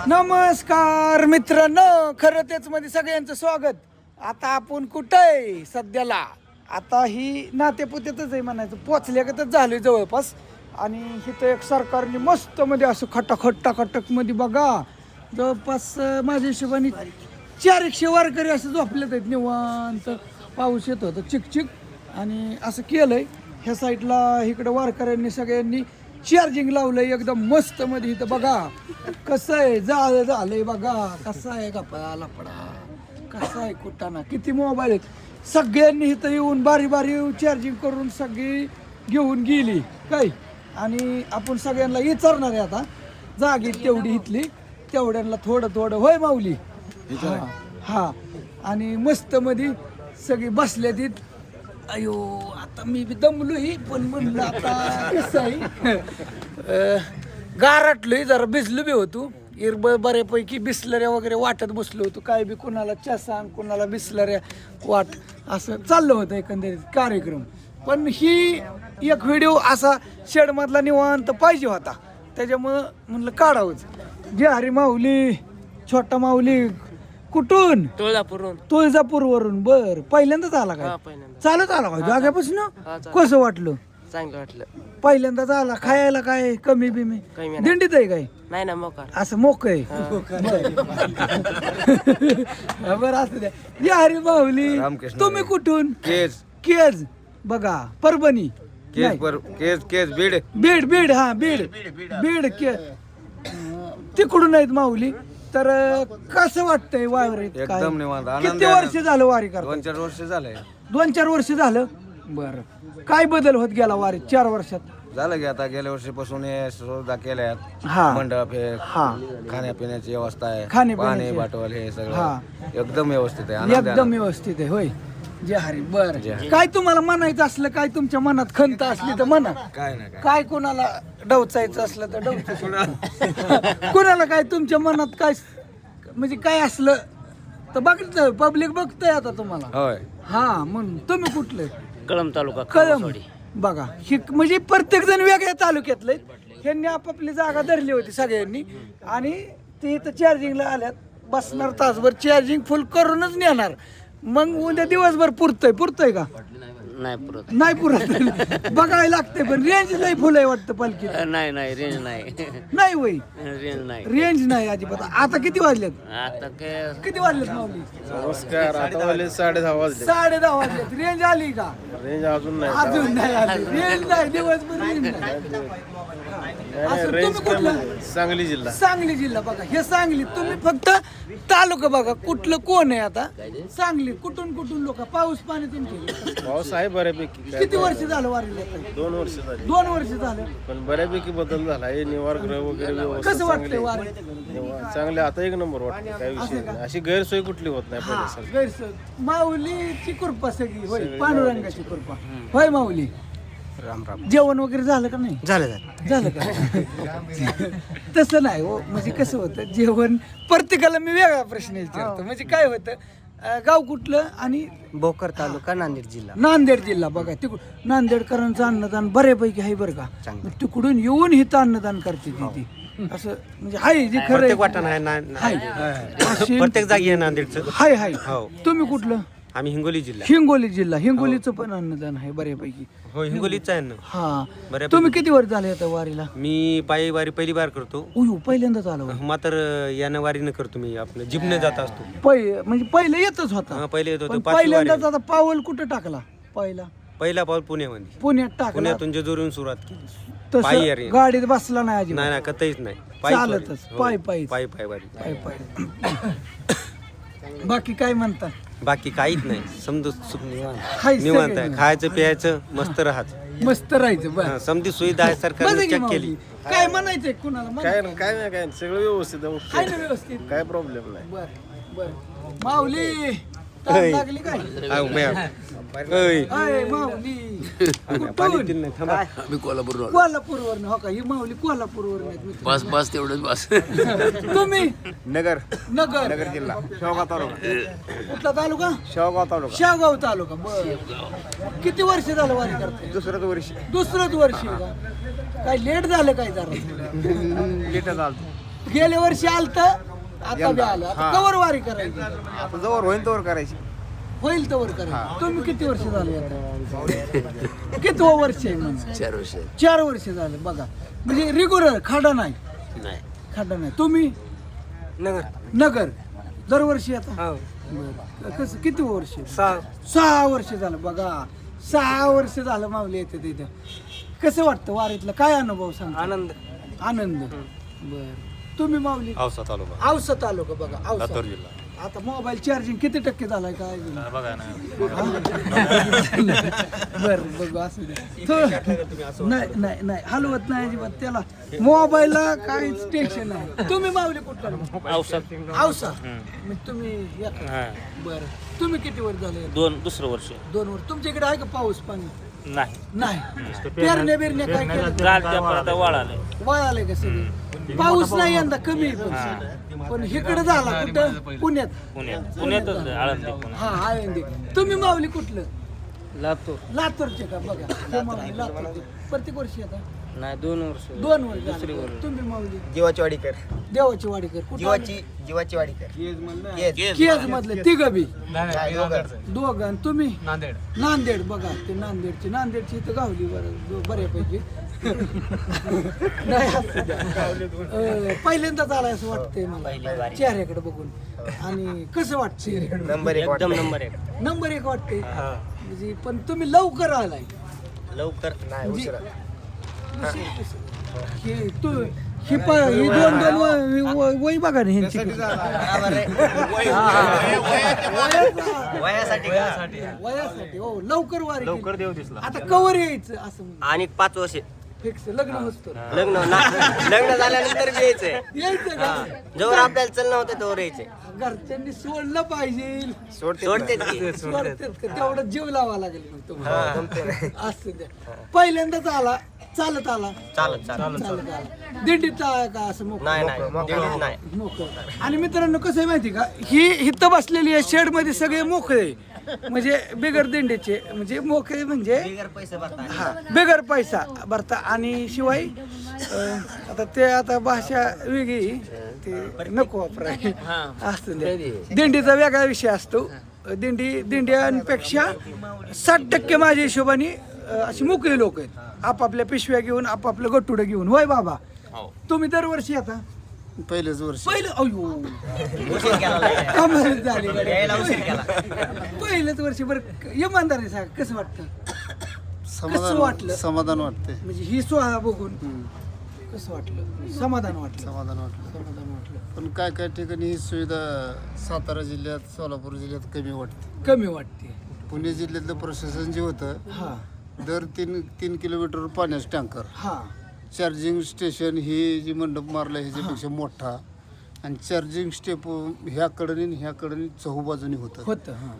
नमस्कार मित्रांनो, खरं तेच मध्ये सगळ्यांचं स्वागत. आता आपण कुठं आहे सध्याला? आता ही नातेपुत्यातच आहे म्हणायचं, पोचल्यागतच झालोय जवळपास. आणि इथं एक सरकारने मस्त मध्ये असं खटाखट मध्ये बघा जवळपास माझ्या हिशोबाने 400 वारकरी असं झोपलेत आहेत निवांत. पाऊस येत होता चिकचिक आणि असं केलंय. ह्या साईडला इकडं वारकऱ्यांनी सगळ्यांनी चार्जिंग लावलंय एकदम मस्त मध्ये. इथं बघा कसं आहे, झालंय बघा कसं आहे गप्पा लपडा, कसं आहे कुटाणा, किती मोबाईल आहेत. सगळ्यांनी इथं येऊन बारी चार्जिंग करून सगळी घेऊन गेली काय. आणि आपण सगळ्यांना विचारणार आहे आता जागी तेवढी इथली तेवढ्यांना थोडं होय माऊली. हा आणि मस्त मध्ये सगळी बसल्या तिथ. अयो आता मी बी दमलोय पण म्हणलं आता कसं आहे गारटलोय जरा, भिजलो बी होतो. बऱ्यापैकी बिसलऱ्या वगैरे वाटत बसलो होतो. काय बी कोणाला चसा कोणाला बिसलऱ्या वाट असं चाललं होतं एकंदरीत कार्यक्रम. पण ही एक व्हिडिओ असा शेडमधला निवांत पाहिजे होता, त्याच्यामुळं म्हणलं काढावंच. जे हरी माऊली छोटा माऊली कुठून? तुळजापूरवरून. बर पहिल्यांदाच आला काय? चालत आला का जाग्यापासून? कसं वाटलं? चांगलं वाटलं. पहिल्यांदाच आला. खायला काय कमी बिमी दिंडीत आहे काय? नाही ना मोकार असं मोक आहे. बरं असं द्या. या हरी माऊली तुम्ही कुठून? केज बघा परभणी. बीड हा बीड तिकडून आहेत माऊली. तर कसं वाटतंय वारी? एकदम निवांत. किती वर्ष झालं वारी करता? 2-4 वर्ष झालंय. 2-4 वर्ष झालं. बरं काय बदल होत गेला वारी 4 वर्षात? झालं की आता गेल्या वर्षीपासून हे सुविधा केल्यात. हा मंडप हे, हा खाण्यापिण्याची व्यवस्था आहे, खाण्यापिण्याची. पाणी बाटवल हे हा. सगळं एकदम व्यवस्थित आहे. आनंद एकदम व्यवस्थित आहे. होय जे हरी. बर काय तुम्हाला म्हणायचं असलं, काय तुमच्या मनात खंत असली तर म्हणा. काय ना काय काय कोणाला डवचायचं असलं तर डवचायचं. कोणाला काय तुमच्या मनात काय म्हणजे काय असलं तर बघितलं पब्लिक बघतंय आता तुम्हाला. होय. हा म्हणून तुम्ही कुठले? कळम तालुका कळम. बघा ही म्हणजे प्रत्येक जण वेगळ्या तालुक्यातले. ह्यांनी आपापली जागा धरली होती सगळ्यांनी आणि ते इथं चार्जिंगला आल्यात. बसणार तासभर चार्जिंग फुल करूनच नेणार. मग उद्या दिवसभर पुरतय का? नाही पुरत. बघायला लागते पण रेंज नाही फुल आहे वाटतं पालखी. नाही रेंज नाही वय रेंज नाही. रेंज नाही अजिबात. आता किती वाजलेत? आता काय किती वाजलेत माऊली? नमस्कार. आता वाजले 10:30 वाजले. 10:30 वाजलेत. रेंज आली का? रेंज अजून अजून नाही आली. रेंज नाही दिवसभर रेंज नाही. असं तुम्ही कुठलं? सांगली जिल्हा. सांगली जिल्हा. बघा हे सांगली. तुम्ही फक्त तालुका बघा कुठलं कोण आहे आता सांगली. कुठून लोक पाऊस पाणी तुमचे पाऊस आहे बऱ्यापैकी. किती वर्ष झालं वारीला? 2 वर्ष झाली. 2 वर्ष झालं. पण बऱ्यापैकी बदल झाला. हे निवारगृह वगैरे व्यवस्था कसं वाटतंय वारी? चांगले. आता एक नंबर वाटतं. काही विषय नाही. अशी गैरसोय कुठली होत नाही हा पहिल्यासारखी. गैरसोय. माऊलीची कृपा सगळी होय, पांडुरंगाची कृपा होय माऊली. जेवण वगैरे झालं का नाही? झालं का? तसं नाही हो. म्हणजे कसं होतं जेवण प्रत्येकाला मी वेगळा प्रश्न विचारतो. म्हणजे काय होतं गाव कुठलं? आणि भोकर तालुका नांदेड जिल्हा. नांदेड जिल्हा. बघा तिकडून नांदेडकरांचं अन्नदान बऱ्यापैकी आहे बरं का. तिकडून येऊन हिथं अन्नदान करते ती असं म्हणजे हाय जे खरं वाटण आहे प्रत्येक जागी आहे नांदेडचं. हाय. तुम्ही कुठलं? आम्ही हिंगोली जिल्हा. हिंगोलीचं पण अन्नदान आहे बऱ्यापैकी. हो हिंगोलीच आहे ना. हा बऱ्यापैकी. तुम्ही किती वर्ष झाले आता वारीला? मी पायी वारी पहिली बार करतो. पहिल्यांदाच आलो. मात्र यानं वारीनं करतो. मी आपलं जिमने जात असतो. म्हणजे पहिले येतच होता. पहिले येत होतो. पण पाचवी वारी. पहिल्यांदाच आता पाऊल कुठं टाकला? पहिला पाऊल पुण्यामध्ये. पुण्यात टाकला. पुण्यातून जेजुरीहून सुरुवात केली. पायी तसं वारी. गाडीत बसला नाही अजिबात. नाही कधीच नाही. पायीच वारी. चालतच. हो. पायी पायी वारी. बाकी काय म्हणता? बाकी काहीच नाही. समजा हाय निवांत आहे. सगळं. खायचं प्यायचं मस्त राहायचं. मस्त राहायचं बरं. समधी सुविधा आहे सरकारने चेक केली. काय म्हणायचंय कुणाला? काय नाही सगळं व्यवस्थित आहे. काय ना व्यवस्थित. काय प्रॉब्लेम नाही. बर माऊली ताण लागली काय? अय माऊली कुठून? मी कोल्हापूर कोल्हापूरवरून. हो का? ही माऊली कोल्हापूरवरून आहेत मित्र. बस तेवढंच बस. तुम्ही? नगर नगर जिल्हा. शेवगाव तालुका. कुठला तालुका? शेवगाव तालुका. बर किती वर्ष झालं वारी करते? दुसरंच वर्ष. दुसरंच वर्ष आहे का? काय लेट झालं काय जरा? लेट झालं. गेल्या वर्षी आलत आता बी आलं आता कवर वारी करायची आता जवळ होईल तोवर करायची. होईल तर करायची. तुम्ही किती वर्ष झाले आता किती वर्ष आहे म्हणजे 4 वर्ष 4 वर्ष झाले बघा म्हणजे रेग्युलर खाडा नाही नाही खाडा नाही तुम्ही नगर नगर दरवर्षी आता हो बरं. कसं किती वर्ष 6 6 वर्ष झालं बघा 6 वर्ष झालं माऊली येते तिथं कसं वाटतं वारीतलं काय अनुभव सांग आनंद. आनंद बर तुम्ही माऊली औसा तालुका औसत आलो का बघा औसत लातूर जिल्हा आता मोबाईल चार्जिंग किती टक्के झालाय काय बघा ना बर बघू असू दे नाही नाही नाही हलवत नाही अजिबात त्याला मोबाईलला काहीच टेन्शन नाही तुम्ही माऊली कुठला औसा मग तुम्ही बर तुम्ही किती वर झाले दुसरं वर्ष 2 वर तुमच्या इकडे आहे का पाऊस पाणी नाही नाही पेरण्या बिरण्या काय केलं वाळाले वळाले का सगळे पाऊस नाही यंदा कमी आहे पण इकडे झाला कुठं पुण्यात पुण्यातच आळंदी हा आळंदी तुम्ही माऊली कुठलं लातूर. लातूरचे का बघा ते माऊली लातूरचे प्रत्येक वर्षी आता नाही 2 वर्ष. 2 वर्ष झाले. तुम्ही माऊली जीवाची वाडीकर. देवाची वाडीकर कुठं जीवाची वाडीकर. केज मधले तिघ बी दोघं. दोघं आणि तुम्ही नांदेड बघा ते नांदेडची इथं गावली बऱ्यापैकी नाही असू द्या. पहिल्यांदाच आलाय असं वाटतंय मला चेहऱ्याकडे बघून आणि कसं वाटतंय नंबर 1. नंबर 1 वाटते म्हणजे पण तुम्ही लवकर आलाय लवकर नाही उशिरा. ही तू ही दोन वय बघा ना ह्यांची वयासाठी हो लवकर वारी लवकर देव दिसला आता कवर यायचं असं म्हणजे आणि 5 वर्ष फिक्स लग्न होतं लग्न झाल्यानंतर बी यायचंय. यायचं का जोवर आपल्याला चलणं होतं तोवर यायचंय. घरच्यांनी सोडलं पाहिजे सोडते सोडतात का तेवढं जीव लावा लागेल मग तुम्हाला असं द्या पहिल्यांदाच आला चालत आला चालत आला दिंडीत आला का असं मोकळं? नाही मोकळं आणि मित्रांनो कसं आहे माहिती का ही इथं बसलेली आहे शेड मध्ये सगळे मोकळे म्हणजे बिगर दिंडीचे म्हणजे मोकळे म्हणजे पैसे भरता. हा बिगर पैसा भरता आणि शिवाय आता ते आता भाषा वेगळी ते नको वापराय असतं ते. दिंडीचा वेगळा विषय असतो दिंड्यांपेक्षा 60% माझ्या हिशोबाने अशी मोकळी लोक आहेत आपापल्या पिशव्या घेऊन आपापलं गटुडं घेऊन होय बाबा तुम्ही दरवर्षी येता पहिलेच वर्ष. पहिलं अयो उशीर केला नाही. कमालच झाली गड्या. यायला उशीर केला. पहिलंच वर्षी बरं इमानदारी सांग कसं वाटतं कसं वाटलं समाधान वाटते. म्हणजे ही सोहळा बघून कसं वाटलं समाधान वाटलं समाधान वाटलं. समाधान वाटलं पण काय ठिकाणी ही सुविधा सातारा जिल्ह्यात सोलापूर जिल्ह्यात कमी वाटते. कमी वाटते पुणे जिल्ह्यातलं प्रशासन जे होतं हा दर 3 किलोमीटर पाण्याचं टँकर हा चार्जिंग स्टेशन ही जी मंडप मारला ह्याच्यापेक्षा मोठा आणि चार्जिंग स्टेप ह्याकडे आणि ह्याकडे चहूबाजूनी होतं. होतं हा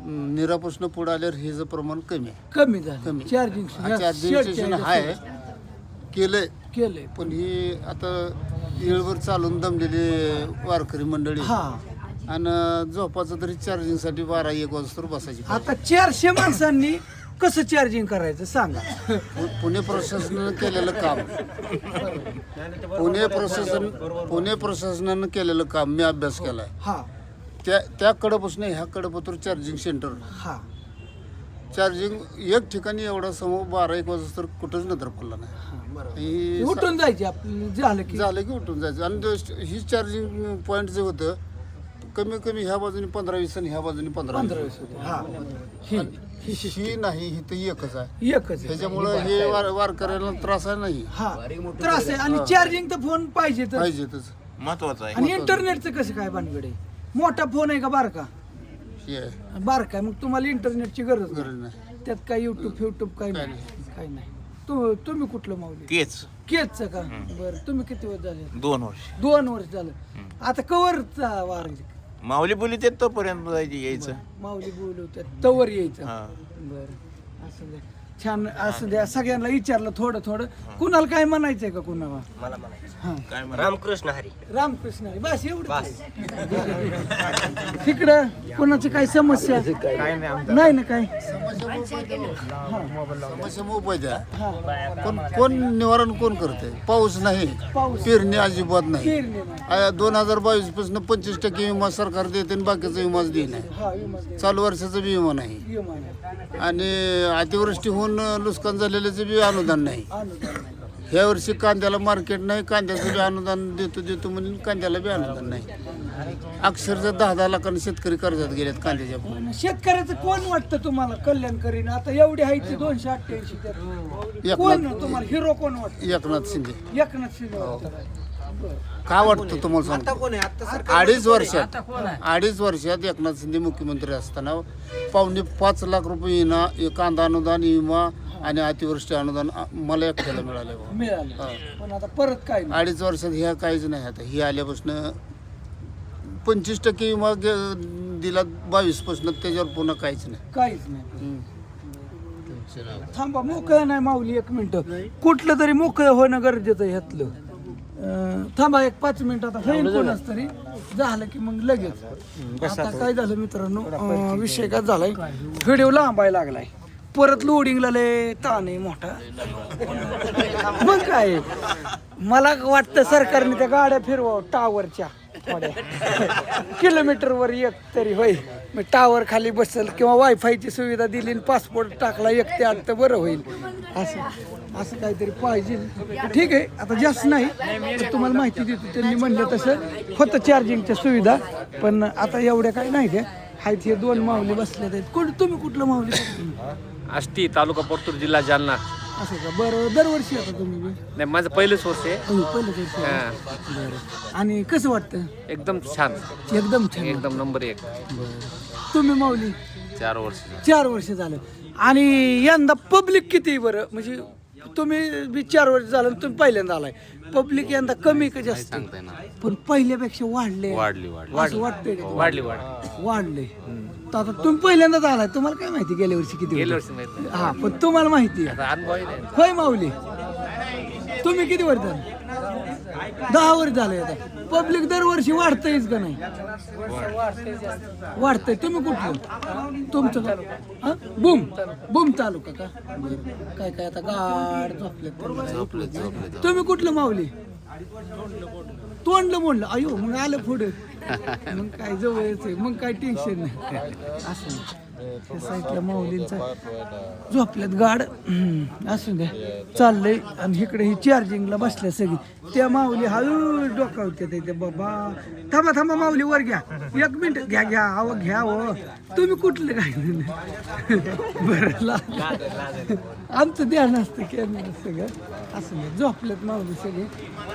निरापासून पुढे आल्यावर हे जर प्रमाण कमी आहे. कमी झालं कमी. चार्जिंग चार्जिंग स्टेशन आहे केलंय पण ही आता येळभर चालून दमलेली वारकरी मंडळी हा आणि झोपाचं तरी चार्जिंगसाठी 12-1 वाजता बसायची. आता 400 माणसांनी कसं चार्जिंग करायचं सांगा पुणे प्रशासनानं केलेलं काम पुणे प्रशासनानं केलेलं काम मी अभ्यास केलाय. हा त्या कडेपासून ह्या कडेपत्र चार्जिंग सेंटर हा चार्जिंग एक ठिकाणी एवढा समोर 12-1 वाजता तर कुठंच नजर पडला नाही. ही उठून जायचे आपलं झालं की झालं की उठून जायचं आणि ही चार्जिंग पॉईंट जे होतं कमी ह्या बाजूने 15-20 आणि ह्या बाजूने 15-20 होते हा ही नाही ही तर एकच आहे. एकच आहे. ह्याच्यामुळं हे वारकऱ्यांना त्रास आहे नाही हा त्रास आहे आणि चार्जिंग तर फोन पाहिजेच पाहिजेतच. महत्वाचं आहे आणि इंटरनेटचं कसं काय भानगडे मोठा फोन आहे का बारका हे आहे. बारका मग तुम्हाला इंटरनेटची गरज गरज नाही नाही. त्यात काय युट्यूब काय नाही तुम्ही कुठलं माऊली केजचं का बरं तुम्ही किती वर्ष झाले 2 वर्ष 2 वर्ष झालं आता कवरचा वार माऊली बोली ते तोपर्यंत जायची यायचं माऊली बोलवतात तवर यायचं हा. बरं असं छान असं द्या. सगळ्यांना विचारलं थोडं थोडं. कुणाला काय म्हणायचंय का कुणाला? मला म्हणायचं हा रामकृष्ण हरी. रामकृष्ण हरी. बस एवढं. तिकडं कोणाची काय समस्या नाही ना काय? समस्या मोबाईल हा कोण निवारण कोण करते? पाऊस नाही, पाऊस. पेरणी अजिबात नाही. पेरणी नाही. 2022 पासून 25% विमा सरकार देते आणि बाकीचा विमाच देत नाही. हा विमा दे. चालू वर्षाचा बी विमा नाही विमा नाही. आणि अतिवृष्टी होऊन नुकसान झालेल्याचं बी अनुदान नाही. अनुदान नाही. ह्या वर्षी कांद्याला मार्केट नाही, कांद्याचं बी अनुदान देतो म्हणून कांद्याला बी अनुदान नाही. अक्षरशः 10-10 लाखांनी शेतकरी कर्जात गेलेत कांद्याच्या. पण शेतकऱ्याचं कोण वाटतं तुम्हाला कल्याणकरीन? आता एवढी आहे ती 288 त्यात. कोण तुम्हाला हिरो कोण वाटतं? एकनाथ शिंदे. एकनाथ शिंदे वाटतं. का वाटतं तुम्हाला आता सांगतो? कोण आहे आता सरकार? 2.5 वर्षात एकनाथ शिंदे मुख्यमंत्री असताना 4.5 लाख रुपये कांदा अनुदान, विमा आणि अतिवृष्टी अनुदान मला एकट्याला मिळाले. मिळालं. पण आता परत काय नाही. 2.5 वर्षात ह्या काहीच नाही. आता ही आल्यापासून 25% विमा दिला 22 पासून, त्याच्यावर पुन्हा काहीच नाही. काहीच नाही. थांबा, मोकळं नाही माऊली, 1 मिनिट. कुठलं तरी मोकळं होणं गरजेचं आहे ह्यातलं. थांबा 5 मिनिट. आता होईल कोणाच तरी झालं की मग लगेच. आता काय झालं मित्रांनो, विषय काय झालाय, व्हिडिओ लांबायला लागलाय. परत लोडिंगला लय ताण आहे मोठा. मग काय मला वाटतं सरकारने त्या गाड्या फिरवा टावरच्या थोड्या किलोमीटरवर एक तरी होय. मग टावर खाली बसल किंवा वायफायची सुविधा दिली आणि पासपोर्ट टाकला 1 ते 8 तर बरं होईल. असं काहीतरी पाहिजे. ठीक आहे, आता जास्त नाही पण तुम्हाला माहिती देतो. त्यांनी म्हणलं तसं होतं चार्जिंगच्या सुविधा, पण आता एवढ्या काही नाही त्या आहेत. हे 2 माऊली बसले आहेत. तुम्ही कुठलं माऊली? आष्टी, तालुका परतूर, जिल्हा जालना. असं का? बरं, दरवर्षी येता तुम्ही बी? नाही, माझं पहिलंच वर्ष आहे. पहिलंच वर्षी आहे. बरं. आणि कसं वाटतं? एकदम छान, एकदम छान. एकदम नंबर 1. तुम्ही माऊली? 4 वर्ष. 4 वर्ष झालं. आणि यंदा पब्लिक किती बरं? म्हणजे तुम्ही बी 4 वर्ष झालं आणि तुम्ही पहिल्यांदा आलाय. पब्लिक यंदा कमी का जास्त? पण पहिल्यापेक्षा वाढले. असं वाटतंय का? वाढले. तर आता तुम्ही पहिल्यांदाच आलाय, तुम्हाला काय माहिती गेल्या वर्षी किती होते? हा, पण तुम्हाला माहिती आहे. होय माऊली, तुम्ही किती वर्ष झाले? 10 वर्ष झाले. आता पब्लिक दरवर्षी वाढतंयच का नाही? वाढतंय. तुम्ही कुठलं? तुमचं का? बुम तालुका का? काय काय आता गाड झोपले. तुम्ही कुठलं माऊली? तोंडलं म्हणलं. अयो, मग आलं पुढे. मग काय जवळच आहे, मग काय टेन्शन नाही. असं साईडल्या माऊलींचा झोपल्यात गाड. असू द्या, चाललंय. आणि इकडे ही चार्जिंगला बसल्या सगळी. त्या माऊली हळू डोकावते ते. बाबा थांबा माऊली, वर घ्या. 1 मिनिट. घ्या अहो, घ्या हो. तुम्ही कुठले काय? बरं, आमचं ध्यान असतं कॅमेरा सगळं. असं नाही, झोपल्यात माऊली सगळे.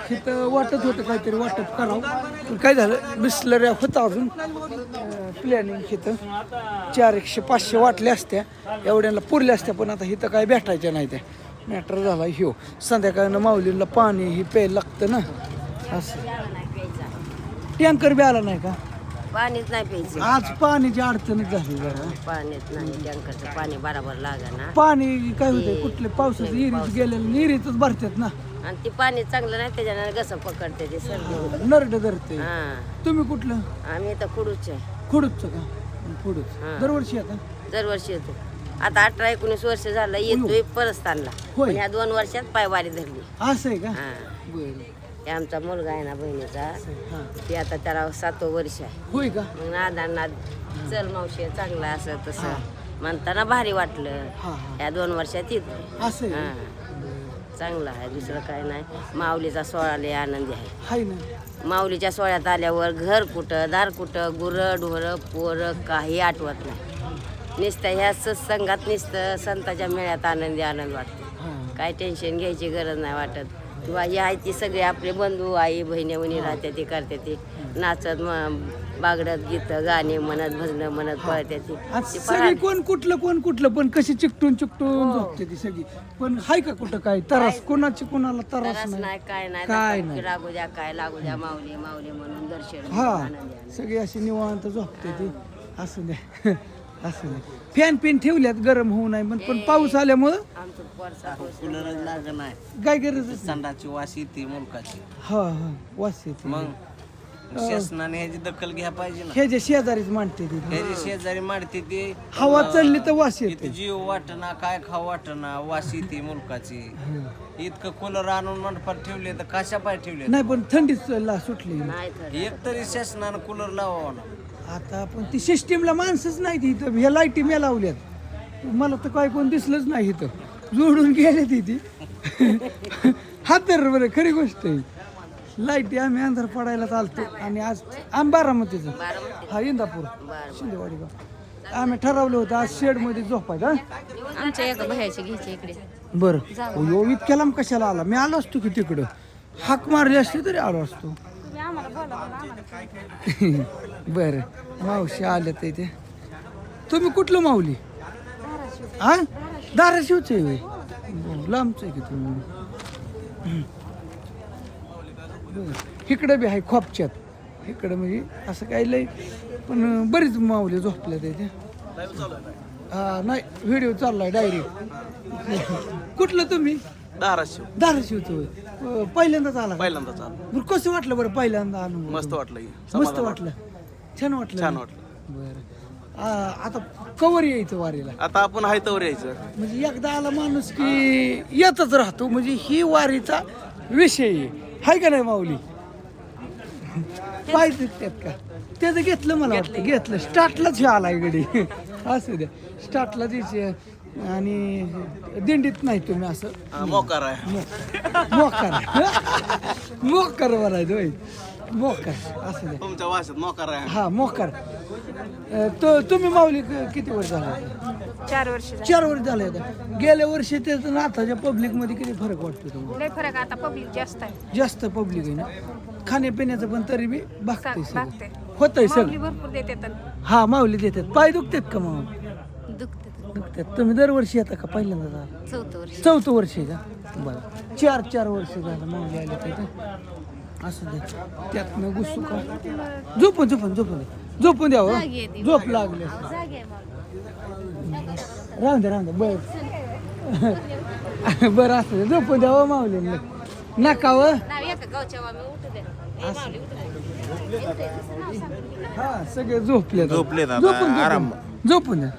तिथं वाटत होतं काहीतरी वाटप करावं, पण काय झालं, बिस्लऱ्या होता अजून प्लॅनिंग. इथं 400-500 वाटल्या असत्या, एवढ्यांना पुरल्या असत्या, पण आता इथं काय भेटायच्या नाही. त्या मॅटर झाला ह्यो. संध्याकाळनं माऊलीला पाणी ही प्यायला लागतं ना. असं टँकर बी आला नाही का? पाणीच नाही प्यायचं. आज पाण्याची अडचणच झाली जरा. पाणीच नाही, टँकरचं पाणी बरोबर लागा ना. पाणी काय होतंय, कुठले पावसाचं इरीच गेलेलं, इरीतच भरतात ना. आणि ते पाणी चांगलं नाही, त्याच्यानं घसं पकडते ते सर्दी होते. नरड धरते. हा, तुम्ही कुठलं? आम्ही तर कुडूच आहे. खुडूचं का? खुडूच. हा. दरवर्षी आता दरवर्षी येतो. आता 18-19 वर्ष झालं येतोय परस्तानला. होय. पण ह्या 2 वर्षात पायवारी धरली. असं आहे का? हा, बरं. हे आमचा मुलगा आहे ना बहिणीचा, हा. ते आता त्याला 7वं वर्ष आहे. होय का? मग नादांना चल मावशी चांगला असं तसं म्हणताना भारी वाटलं. हा. ह्या 2 वर्षात येतोय. असं आहे हा, का? चांगलं आहे, दुसरं काय नाही. माऊलीचा सोहळा लय आनंदी आहे. हाय ना. माऊलीच्या सोहळ्यात आल्यावर घर कुठं, दार कुठं, गुरं ढोरं पोरं काही आठवत नाही. नुसतं ह्या सत्संगात नुसतं संताच्या मेळ्यात आनंद वाटतो. हा. काय टेन्शन घ्यायची गरज नाही वाटत. किंवा ही आहे ती सगळे आपले बंधू आई बहिणी वणी राहते ती करते ती नाचत बागडत गीतं गाणे म्हणत भजनं म्हणत पळते ती. आज सगळी कोण कुठलं पण कशी चिकटून झोपते ती सगळी. पण हाय का कुठं काय त्रास? कोणाची कोणाला त्रास तरच नाही. नाही काय नाही काय दत्त नाही. लागू द्या काय लागू द्या माऊली माऊली म्हणून दर्शन हा, आनंदी. सगळी अशी निवांत झोपते ती. असू द्या. असं नाही फॅन पिन ठेवल्यात गरम होऊ नये पण पाऊस आल्यामुळं आमचं पोरसा कुलरच लागत नाही काय गरज आहे? संडाची वास येते मुलकाची हा वास येते मग शासनाने ह्याची दखल घ्या पाहिजे ना. हे जे शेजारीच मांडते तिथे ह्याची शेजारी मारते ते हवा चढली तर वास येते इथं जीव वाटना काय खाऊ वाटना वास येते मुलकाची. इतकं कूलर आणून मंडपात ठेवले तर कशा पाय ठेवले. नाही पण थंडीच सुटली नाही तर एक तरी शासनानं कूलर लावावा ना. आता पण ती सिस्टीमला माणसंच नाही इथं ह्या लाईटी मी लावल्यात मला तर काय कोण दिसलंच नाही इथं जोडून गेले ती हा तर बरं खरी गोष्ट आहे लाईटी आम्ही अंधार पडायला चालतो आणि आज आम्ही बारामतीचं हा इंदापूर शिंदेवाडी गाव आम्ही ठरवलं होतं आज शेडमध्ये झोपायचं हा? आमच्या एका भयाची घ्यायची इकडे बरं यो इतक्या लांब कशाला आला मी आलो असतो की तिकडं हाक मारली असते तरी आलो असतो बरं मावशी आल्या तर इथे तुम्ही कुठलं माऊली हा धाराशिवच आहे लांबच आहे की तुम्ही इकडं बी आहे खोपच्यात इकडं म्हणजे असं काही लय पण बरीच माऊली झोपल्या तिथे हा नाही व्हिडिओ चाललाय डायरेक्ट कुठलं तुम्ही धाराशिवचं पहिल्यांदाच आला पहिल्यांदाच आलो. बरं कसं वाटलं बरं पहिल्यांदा अनुभव मस्त वाटलं हे. मस्त वाटलं छान वाटलं बरं आता कवर यायचं वारीला आता आपण हायतावर यायचं. म्हणजे एकदा आला माणूस की येतच राहतो म्हणजे ही वारीचा विषय आहे हाय का नाही माऊली पाहिजे त्यात का त्याचं घेतलं मला वाटतं घेतलं स्टार्टलाच हे आलाय गडी असू द्या स्टार्टला द्यायचे आणि दिंडीत नाही तुम्ही असं मोकार आहे. मोकार मोकार म्हणायचं होय मोकार असू द्या तुमच्या भाषेत मोकार आहे. हा मोकार तो तुम्ही माऊली किती वर्ष झाला 4 वर्ष 4 वर्ष झाले आता गेल्या वर्षी त्याचं नाताच्या पब्लिक मध्ये किती फरक वाटतो तुम्हाला लय फरक आता पब्लिक जास्त आहे जास्त पब्लिक आहे ना खाण्यापिण्याचं पण तरी बी बघतंय सगळं बघते होतंय माऊली सगळं भरपूर देतात हा माऊली देतात पाय दुखतात का मग दुखत दुखतात तुम्ही दरवर्षी येता का पहिल्यांदा झालं 4थं वर्ष 4थं वर्ष आहे का बरं 4 वर्ष झालं माऊली आले तिथे असं दे त्यातनं घुसू का झोपून द्या हो. झोप लागली राहून द्या बर बरं असं दे झोपून द्या हो माऊली नका व हा सगळे झोपले झोपून द्या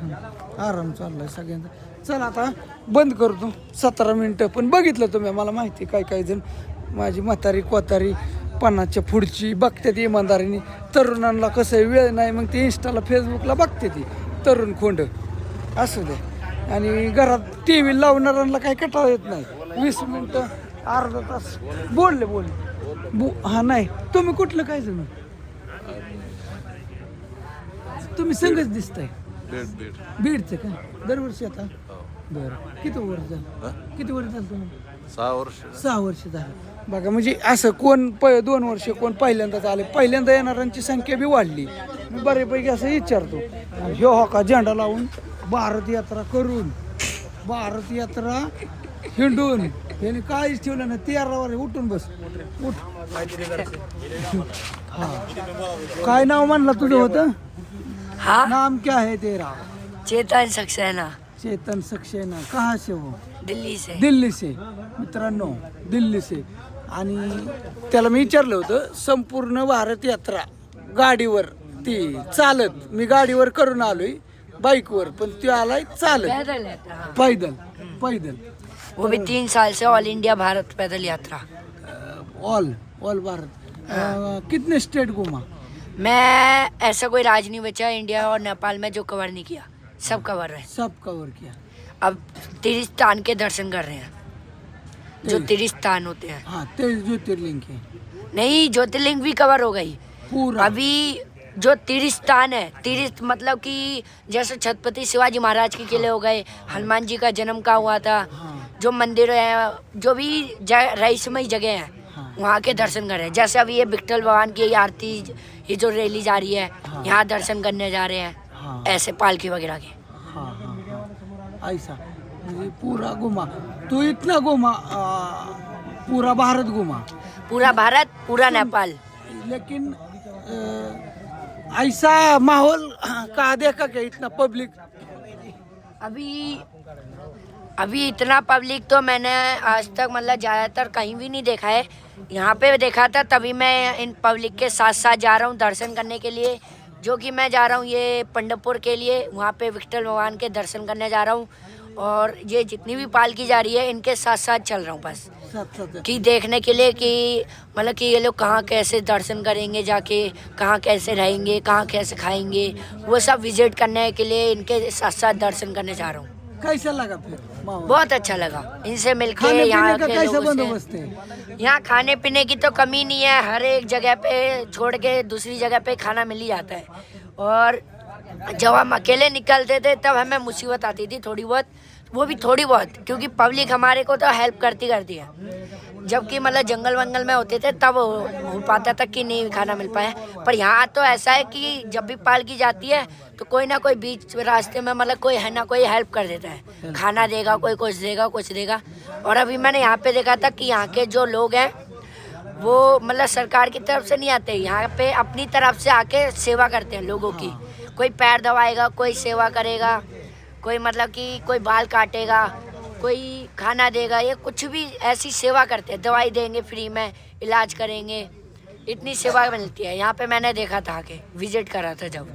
आराम चाललाय सगळ्यांचा चला आता बंद करतो 17 मिनिटं पण बघितलं तुम्ही मला माहिती काय जण माझी म्हातारी कोतारी 50च्या पुढची बघते ती इमानदारीने तरुणांना कसं आहे वेळ नाही मग ते इंस्टाला फेसबुकला बघते ती तरुण खोंड असू दे आणि घरात टी व्ही लावणाऱ्यांना काही कटाळा येत नाही 20 मिनिटं अर्धा तास बोलले हा नाही तुम्ही कुठलं काय जण तुम्ही संगच दिसताय बीडचं का दरवर्षी आता बरं किती वर्ष झालं तुम्हाला 6 वर्ष झालं बघा म्हणजे असं कोण 2 वर्ष कोण पहिल्यांदाच आले पहिल्यांदा येणाऱ्यांची संख्या बी वाढली मी बऱ्यापैकी असं विचारतो ह्यो हो का झेंडा लावून भारत यात्रा करून भारत यात्रा हिंडून याने काहीच ठेवलं नाही 13 वर उठून बस उठ हा काय नाव म्हणलं तुझं होतं हाँ नाम क्या है तेरा चेतन सक्सेना चेतन सक्सेना कहाँ से हो दिल्ली से मित्रांनो दिल्ली से आणि त्याला मी विचारलं होतं संपूर्ण भारत यात्रा गाडीवर ती चालत मी गाडीवर करून आलोय बाईकवर पण ती आलाय चालत पैदल यात्रा हाँ। पैदल वो भी 3 साल से ऑल इंडिया भारत पैदल यात्रा ऑल भारत कितने स्टेट घूमा मैं ऐसा कोई राज नहीं बचा इंडिया और नेपाल में जो कवर नहीं किया सब कवर है सब कवर किया अब तीर्थस्थान के दर्शन कर रहे हैं जो तीर्थस्थान होते हैं हाँ 23 ज्योतिर्लिंग के नहीं ज्योतिर्लिंग भी कवर हो गई पूरा अभी जो तीर्थस्थान है तीर्थ मतलब कि जैसे छत्रपति शिवाजी महाराज के किले हो गए हनुमान जी का जन्म का हुआ था जो मंदिर है जो भी रहस्यमय जगह है वहाँ के दर्शन कर रहे हैं जैसे अभी ये विठ्ठल भगवान की आरती ये जो रैली जा रही है यहाँ दर्शन करने जा रहे हैं ऐसे पालकी वगैरह के हाँ ऐसा म्हणजे पूरा घुमा तो इतना घुमा पूरा भारत घुमा पूरा भारत पूरा नेपाल लेकिन ऐसा माहौल कहा देखा क्या इतना पब्लिक? अभी इतना पब्लिक तो मैंने आज तक मतलब ज़्यादातर कहीं भी नहीं देखा है। यहाँ पे देखा था, तभी मैं इन पब्लिक के साथ साथ जा रहा हूँ दर्शन करने के लिए। जो कि मैं जा रहा हूँ ये पंढरपुर के लिए, वहाँ पे विठ्ठल भगवान के दर्शन करने जा रहा हूँ। और ये जितनी भी पालकी जा रही है इनके साथ साथ चल रहा हूँ बस, कि देखने के लिए कि मतलब कि ये लोग कहाँ कैसे दर्शन करेंगे, जाके कहाँ कैसे रहेंगे, कहाँ कैसे खाएंगे, वो सब विजिट करने के लिए इनके साथ साथ दर्शन करने जा रहा हूँ। कैसा लगा फिर माहौल? बहुत अच्छा लगा इनसे मिलके। खाने यहाँ पीने का के कैसा लोगों बंदोबस्त से, है? यहाँ खाने पीने की तो कमी नहीं है, हर एक जगह पे छोड़ के दूसरी जगह पे खाना मिल ही जाता है। और जब हम अकेले निकलते थे तब हमें मुसीबत आती थी थोड़ी बहुत, वो भी थोड़ी बहुत, क्योंकि पब्लिक हमारे को तो हेल्प करती है। जबकि मतलब जंगल वंगल में होते थे तब हो पाता था कि नहीं खाना मिल पाया। पर यहाँ तो ऐसा है कि जब भी पालकी जाती है तो कोई ना कोई बीच रास्ते में मतलब कोई है ना कोई हेल्प कर देता है, खाना देगा, कोई कुछ देगा। और अभी मैंने यहाँ पे देखा था कि यहाँ के जो लोग हैं वो मतलब सरकार की तरफ से नहीं आते, यहाँ पे अपनी तरफ से आके सेवा करते हैं लोगों की। कोई पैर दबाएगा, कोई सेवा करेगा, कोई मतलब कि कोई बाल काटेगा, कोई खाना देगा, ये कुछ भी ऐसी सेवा करते हैं। दवाई देंगे फ्री में, इलाज करेंगे, इतनी सेवा मिलती है यहाँ पे। मैंने देखा था, आके विजिट करा था जब,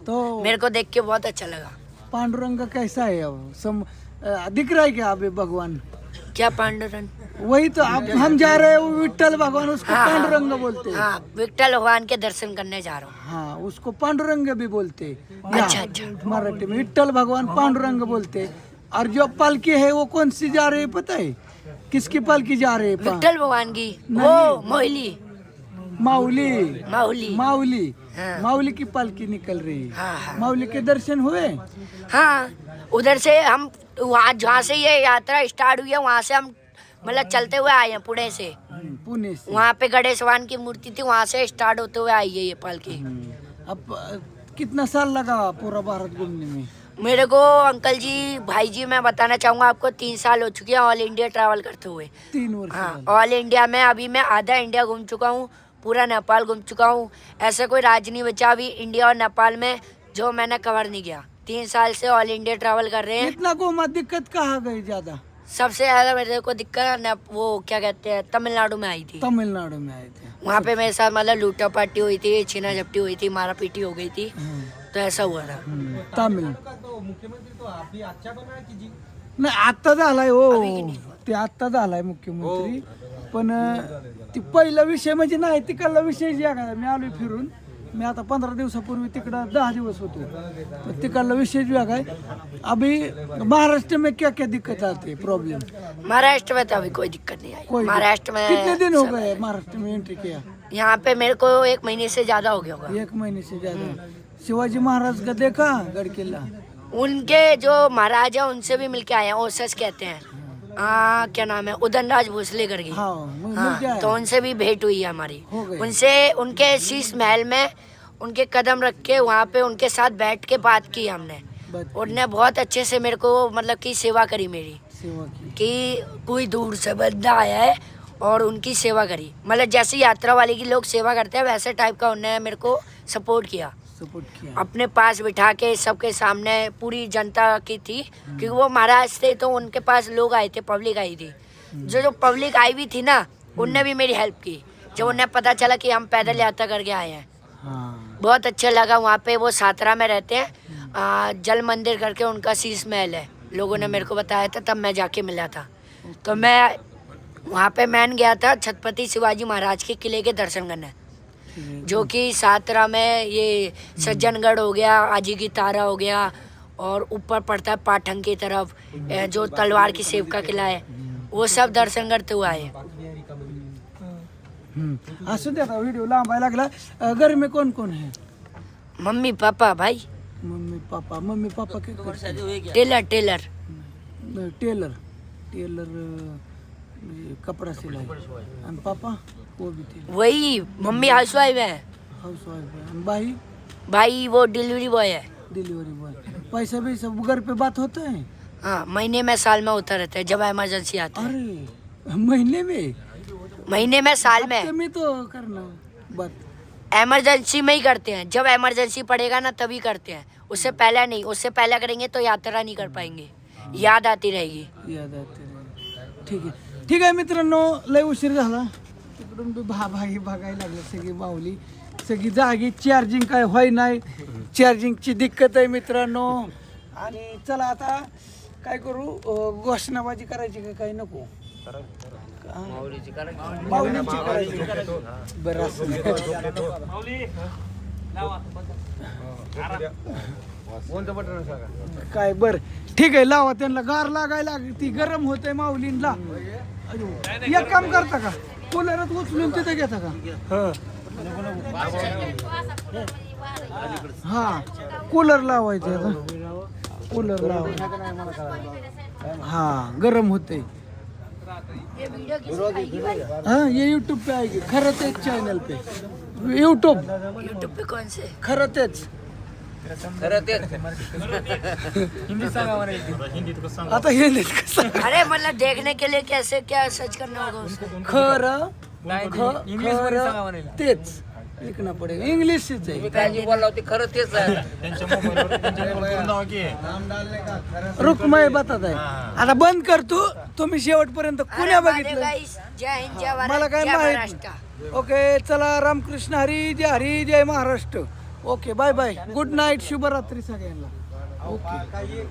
तो मेरे को देख के बहुत अच्छा लगा। पांडुरंग का कैसा है अब? दिख रहा है क्या अभी भगवान? क्या पांडुरंग? वही तो अब हम जा रहे हैं, वो विठ्ठल भगवान, उसको पांडुरंग बोलते हैं। हाँ, विठ्ठल भगवान के दर्शन करने जा रहा हूँ। हाँ, उसको पांडुरंग भी बोलते हैं। अच्छा। मराठी में विठ्ठल भगवान पांडुरंग बोलते हैं। और जो पालकी है वो कौन सी जा रही है पता है? किसकी पालकी जा रही है? विठ्ठल भगवान की, वो मोहिली माउली हाँ। माउली की पालकी निकल रही है। हाँ। माउली के दर्शन हुए? हाँ, उधर से हम वहाँ जहाँ से ये यात्रा स्टार्ट हुई है वहाँ से हम मतलब चलते हुए आए हैं पुणे से। पुणे से? वहाँ पे गणेश भगवान की मूर्ति थी, वहाँ से स्टार्ट होते हुए आई है ये पालकी। अब कितना साल लगा पूरा भारत घूमने में? मेरे को अंकल जी, भाई जी, मैं बताना चाहूँगा आपको 3 साल हो चुके हैं ऑल इंडिया ट्रैवल करते हुए। 3 वर्ष? हाँ, ऑल इंडिया में अभी मैं आधा इंडिया घूम चुका हूँ, पूरा नेपाल घूम चुका हूँ। ऐसा कोई राज्य नहीं बचा अभी इंडिया और नेपाल में जो मैंने कवर नहीं किया। 3 साल से ऑल इंडिया ट्रैवल कर रहे हैं। इतना घूमा, दिक्कत कहाँ गई ज्यादा? सबसे ज्यादा मेरे को दिक्कत वो क्या कहते हैं तमिलनाडु में आई थी। तमिलनाडु में आए थे? वहाँ पे मेरे साथ मतलब लूटा पाटी हुई थी, छीना झपटी हुई थी, मारा पीटी हो गई थी, तो ऐसा हुआ था। तमिल नाही, आता झालाय हो, ते आता झालाय मुख्यमंत्री. पण ती पहिला विषय म्हणजे नाही, तिकडला विषय जे आहे, मी आलोय फिरून, मैं आता 15 दिवसापूर्वी तिकडं 10 दिवस होतो, तो तिकडला विषय जो है अभी महाराष्ट्र में क्या क्या दिक्कत आती है, प्रॉब्लम? महाराष्ट्र में तो अभी कोई दिक्कत नहीं आई। महाराष्ट्र में कितने दिन हो गए महाराष्ट्र में एंट्री किया? यहाँ पे मेरे को 1 महीने से ज्यादा हो गया होगा। 1 महीने से ज्यादा। शिवाजी महाराज का देखा गढ़ किला? उनके जो महाराज है उनसे भी मिलके आए हैं, ओसस कहते हैं, क्या नाम है, उदयनराज भोसले करके। हाँ, तो उनसे भी भेंट हुई है हमारी। उनसे उनके शीश महल में उनके कदम रख के वहाँ पे उनके साथ बैठ के बात की हमने। उनने बहुत अच्छे से मेरे को मतलब की सेवा करी मेरी, कि कोई दूर से बंदा आया है और उनकी सेवा करी, मतलब जैसे यात्रा वाले की लोग सेवा करते हैं वैसे टाइप का उन्होंने मेरे को सपोर्ट किया। अपने पास बिठा के सबके सामने, पूरी जनता की थी, क्योंकि वो महाराज थे तो उनके पास लोग आए थे, पब्लिक आई थी। जो पब्लिक आई भी थी ना, उनने भी मेरी हेल्प की जब उन्हें पता चला कि हम पैदल यात्रा करके आए हैं। बहुत अच्छा लगा। वहाँ पे वो सातरा में रहते हैं, जल मंदिर करके उनका शीश महल है, लोगों ने मेरे को बताया था, तब मैं जाके मिला था। तो मैं वहाँ पे मैंने गया था छत्रपति शिवाजी महाराज के किले के दर्शन करने, जो कि सातरा में ये सज्जनगढ़ हो गया, आजी की तारा हो गया, और ऊपर पड़ता है पाठंग की तरफ जो तलवार की सेव का किला है, वो सब दर्शन करते हुए आए। असू दे, आता व्हिडिओ लांबायला लागला। घर में कौन कौन है? मम्मी पापा भाई। मम्मी पापा के टेलर टेलर कपड़ा सिलाई, और पापा वो भी थे? वही, मम्मी हाउसवाइफ है, भाई वो डिलीवरी बॉय है। Delivery boy. पैसा भी सब घर पे बात होता है? हाँ, महीने में साल में होता रहता है जब इमरजेंसी आता है। अरे महीने में साल में तो करना बर इमरजेंसी में ही करते हैं, जब इमरजेंसी पड़ेगा ना तभी करते हैं, उससे पहले नहीं, उससे पहले करेंगे तो यात्रा नहीं कर पाएंगे, याद आती रहेगी. याद आते रे. ठीक आहे मित्रांनो, लय उशीर झाला. तिकडून बी भागी बघायला लागले सगळी माऊली, सगळी जागी. चार्जिंग काय व्हाय नाही, चार्जिंगची दिक्कत आहे मित्रांनो. आणि चला आता काय करू, घोषणाबाजी करायची का काय नको? माऊलीची करायची. बरं असं काय बर ठीक आहे, लावा त्यांना. गार लागायला ती गरम होते माऊलींना. अयो, एक काम करता का, कूलरच उचलून तिथे घेता का? हा कूलर लावायचं आता, कूलर लावायचं. हा गरम होते. हाँ ये यूट्यूब पे आएगी, खरं तेच चॅनल पे. यूट्यूब यूट्यूब पे कौन से? खरं तेच. आता हिंदीत कसं? अरे मतलब देखने के लिए कैसे क्या सर्च करना होगा उसको? खरं तेच लिखना पडेगा. इंग्लिशच आहे. खरं तेच आहे. रुक्मय बतात आहे. आता बंद करतो. तुम्ही शेवटपर्यंत पुण्या बघितलं. गाइस, जय हिंद, जय भारत, मला काय जय माहित महाराष्ट्र. ओके चला, रामकृष्ण हरी, जय Maharashtra. Okay bye bye, good night, शुभरात्री सगळ्यांना. ओके.